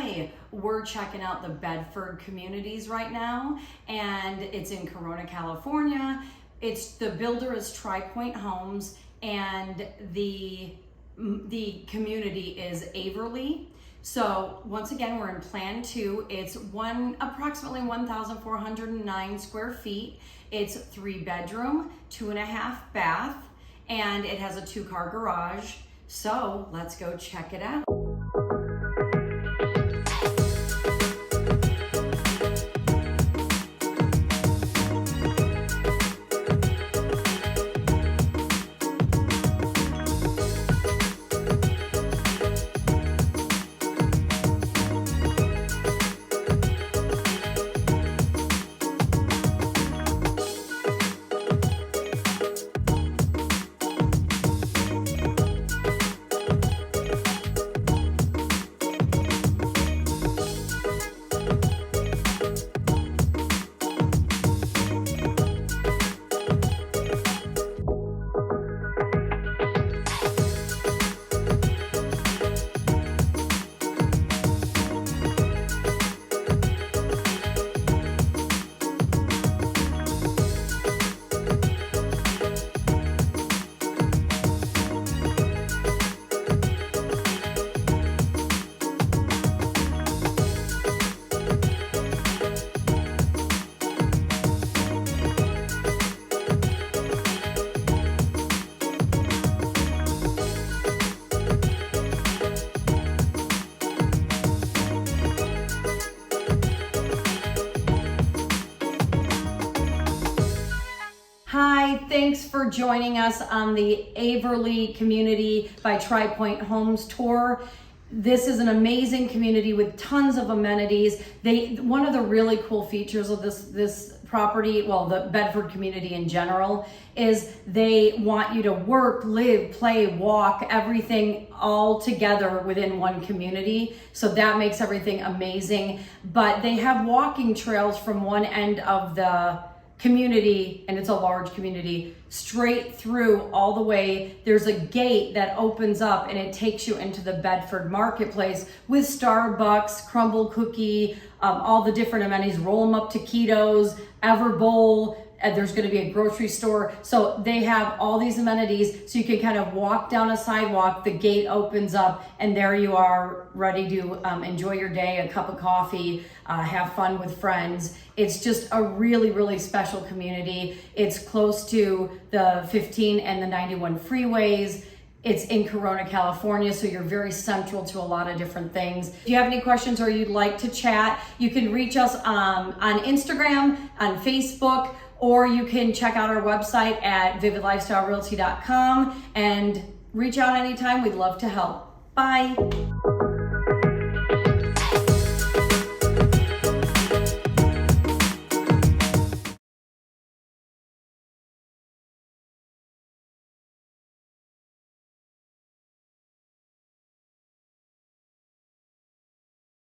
Hi, we're checking out the Bedford Communities right now, and it's in Corona, California. The builder is Tri-Pointe Homes, and the community is Averly. So once again, we're in Plan 2. It's approximately 1,409 square feet. It's 3-bedroom, 2.5 bath, and it has a 2-car garage. So let's go check it out. Hi, thanks for joining us on the Averly Community by Tri-Pointe Homes tour. This is an amazing community with tons of amenities. One of the really cool features of this property, well, the Bedford community in general, is they want you to work, live, play, walk, everything all together within one community. So that makes everything amazing. But they have walking trails from one end of the community, and it's a large community, straight through all the way. There's a gate that opens up and it takes you into the Bedford marketplace with Starbucks, Crumble Cookie, all the different amenities, roll them up taquitos, Everbowl, and there's going to be a grocery store. So they have all these amenities, so you can kind of walk down a sidewalk, the gate opens up, and there you are, ready to enjoy your day, a cup of coffee, have fun with friends. It's just a really, really special community. It's close to the 15 and the 91 freeways. It's in Corona, California, so you're very central to a lot of different things. If you have any questions or you'd like to chat, you can reach us on Instagram, on Facebook, or you can check out our website at vividlifestylerealty.com and reach out anytime. We'd love to help. Bye.